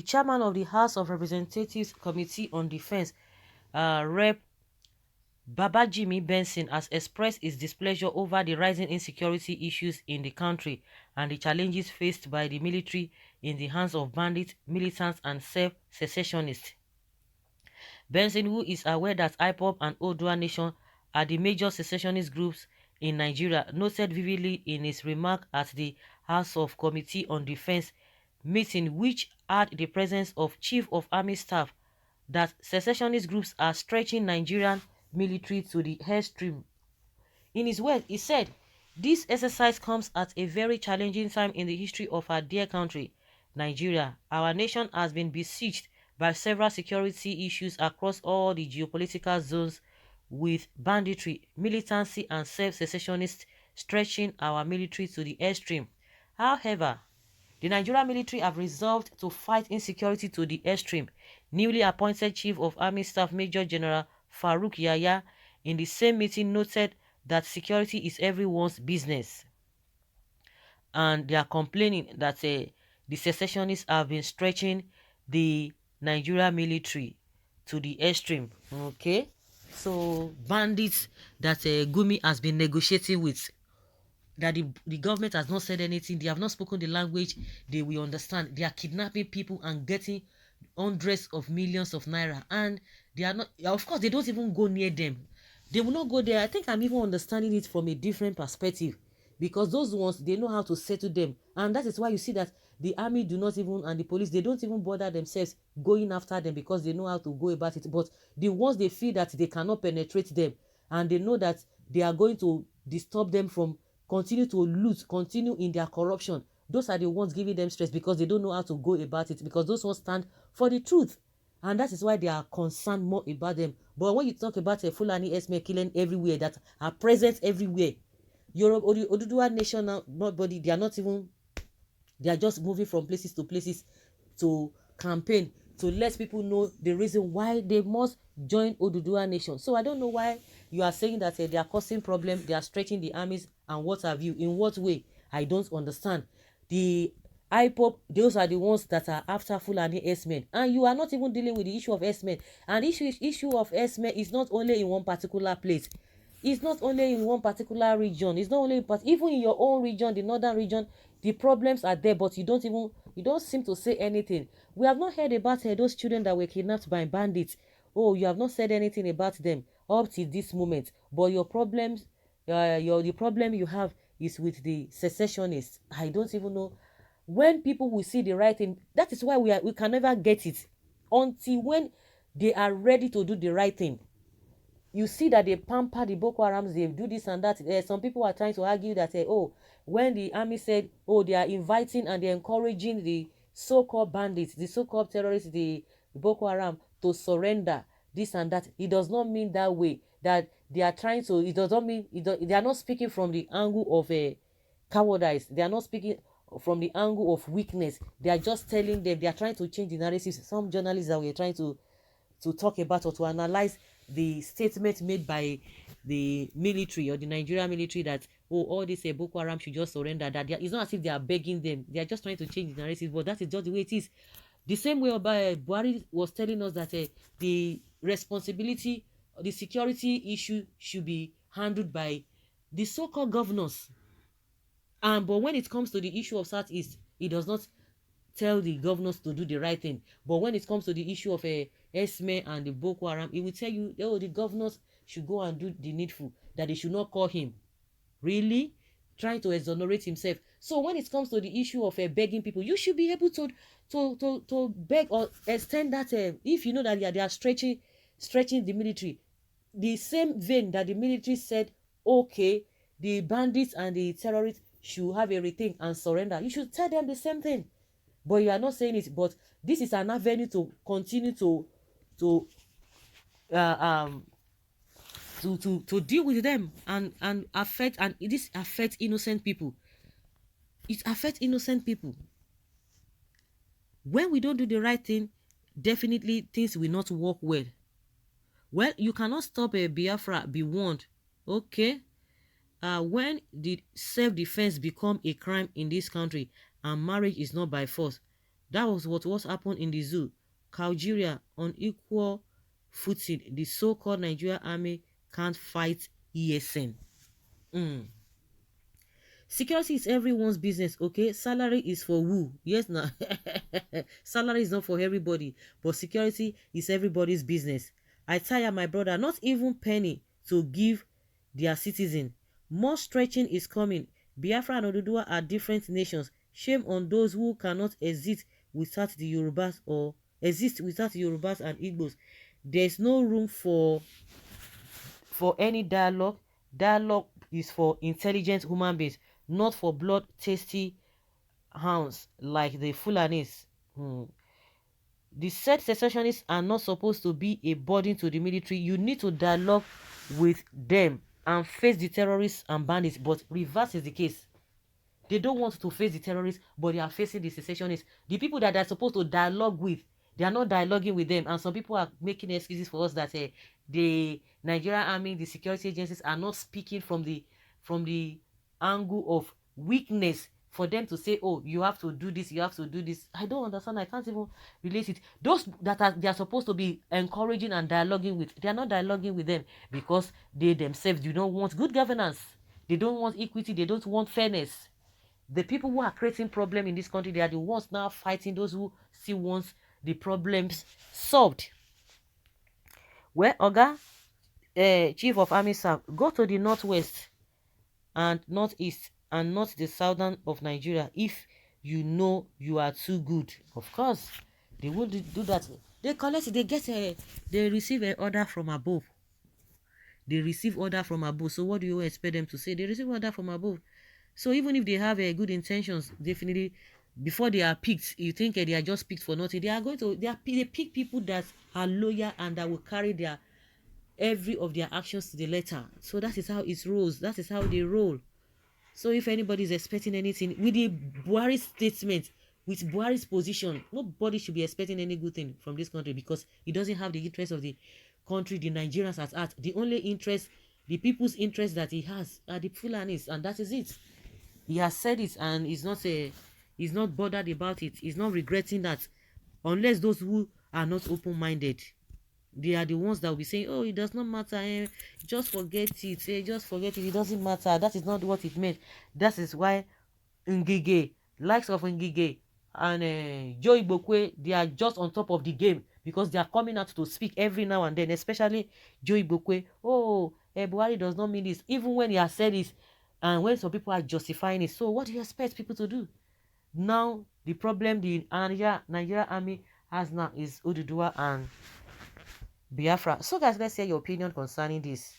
chairman of the House of Representatives Committee on Defense, Rep. Babajimi Benson, has expressed his displeasure over the rising insecurity issues in the country and the challenges faced by the military in the hands of bandits, militants, and self-secessionists. Benson, who is aware that IPOB and Oduduwa Nation are the major secessionist groups in Nigeria, noted vividly in his remark at the House of Committee on Defense meeting, which had the presence of Chief of Army Staff, that secessionist groups are stretching Nigerian military to the extreme. In his words, he said, "This exercise comes at a very challenging time in the history of our dear country, Nigeria. Our nation has been besieged by several security issues across all the geopolitical zones, with banditry, militancy, and self-secessionists stretching our military to the extreme. However, the Nigerian military have resolved to fight insecurity to the extreme." Newly appointed Chief of Army Staff Major General Farouk Yahya in the same meeting noted that security is everyone's business, and they are complaining that the secessionists have been stretching the Nigerian military to the extreme. Okay, so bandits that Gumi has been negotiating with, that the government has not said anything, they have not spoken the language they will understand. They are kidnapping people and getting hundreds of millions of naira, and they are not, of course they don't even go near them. They will not go there. I think I'm even understanding it from a different perspective, because those ones, they know how to settle them, and that is why you see that the army do not even, and the police, they don't even bother themselves going after them, because they know how to go about it. But the ones they feel that they cannot penetrate them, and they know that they are going to disturb them from continue to loot, continue in their corruption, those are the ones giving them stress, because they don't know how to go about it, because those ones stand for the truth, and that is why they are concerned more about them. But when you talk about a Fulani Esme killing everywhere, that are present everywhere, Europe or the Oduduwa Nation now, nobody, they are not even, they are just moving from places to places to campaign, to let people know the reason why they must join Oduduwa Nation. So I don't know why you are saying that they are causing problem, they are stretching the armies and what have you. In what way? I don't understand. The IPOP, those are the ones that are after Fulani S-men, and you are not even dealing with the issue of S-men. And issue of S-men is not only in one particular place. It's not only in one particular region. It's not only but even in your own region, the northern region, the problems are there, but you don't seem to say anything. We have not heard about those children that were kidnapped by bandits. Oh, you have not said anything about them up to this moment. But your problems, the problem you have is with the secessionists. I don't even know when people will see the right thing. That is why we can never get it until when they are ready to do the right thing. You see that they pamper the Boko Harams, they do this and that. Some people are trying to argue that, oh, when the army said, oh, they are inviting and they're encouraging the so-called bandits, the so-called terrorists, the Boko Haram, to surrender, this and that. It does not mean that way, that they are trying to, it does not mean, they are not speaking from the angle of a cowardice. They are not speaking from the angle of weakness. They are just telling them, they are trying to change the narrative. Some journalists that we are trying to talk about or to analyze the statement made by the military or the Nigerian military that, oh, all this Boko Haram should just surrender, that it's not as if they are begging them, they are just trying to change the narrative. But that is just the way it is. The same way Buhari was telling us that the responsibility, the security issue should be handled by the so-called governors. But when it comes to the issue of Southeast, he does not tell the governors to do the right thing. But when it comes to the issue of Esme and the Boko Haram, he will tell you, oh, the governors should go and do the needful, that they should not call him. Really? Trying to exonerate himself. So when it comes to the issue of begging people, you should be able to beg or extend that. If you know that they are stretching the military, the same vein that the military said, okay, the bandits and the terrorists should have a rethink and surrender, you should tell them the same thing. But you are not saying it. But this is an avenue to continue to deal with them and affect, and this affects innocent people. It affects innocent people. When we don't do the right thing, definitely things will not work well. Well, you cannot stop a Biafra, be warned. Okay. When the self-defense become a crime in this country and marriage is not by force, That was what happened in the zoo. Algeria on equal footing. The so-called Nigerian army can't fight ESN. Mm. Security is everyone's business, okay? Salary is for who? Yes, now. Salary is not for everybody, but security is everybody's business. I tire my brother, not even penny to give their citizen. More stretching is coming. Biafra and Oduduwa are different nations. Shame on those who cannot exist without the Yorubas and Igbos. There's no room for any dialogue. Dialogue is for intelligent human beings, not for blood-tasty hounds like the Fulanis. The said secessionists are not supposed to be a burden to the military. You need to dialogue with them and face the terrorists and bandits, but reverse is the case. They don't want to face the terrorists, but they are facing the secessionists. The people that they're supposed to dialogue with, they are not dialoguing with them. And some people are making excuses for us that the Nigerian army, the security agencies are not speaking from the angle of weakness for them to say, oh, you have to do this, you have to do this. I don't understand. I can't even relate it. Those that they are supposed to be encouraging and dialoguing with, they are not dialoguing with them because they themselves do not want good governance. They don't want equity. They don't want fairness. The people who are creating problem in this country, they are the ones now fighting those who still want the problems solved. Well, Oga, Chief of Army Staff, go to the northwest and northeast and not the southern of Nigeria if you know you are too good. Of course, they will do that. They collect, they receive an order from above. They receive order from above. So what do you expect them to say? They receive order from above. So even if they have good intentions, definitely, before they are picked, you think they are just picked for nothing. They pick people that are loyal and that will carry their every of their actions to the letter. So that is how it rolls. That is how they roll. So if anybody is expecting anything with the Buhari statement, with Buhari's position, nobody should be expecting any good thing from this country because he doesn't have the interest of the country, the Nigerians at heart. The only interest, the people's interest that he has are the Fulanis, and that is it. He has said it, and he's not bothered about it. He's not regretting that, unless those who are not open-minded. They are the ones that will be saying, oh, it does not matter, just forget it, just forget it, it doesn't matter. That is not what it meant. That is why Ngige, likes of Ngige and Joe Igbokwe, they are just on top of the game because they are coming out to speak every now and then, especially Joe Igbokwe. Oh, Buhari does not mean this, even when he has said this, and when some people are justifying it. So what do you expect people to do? Now, the problem the Nigeria army has now is Oduduwa and Biafra. So guys, let's hear your opinion concerning this.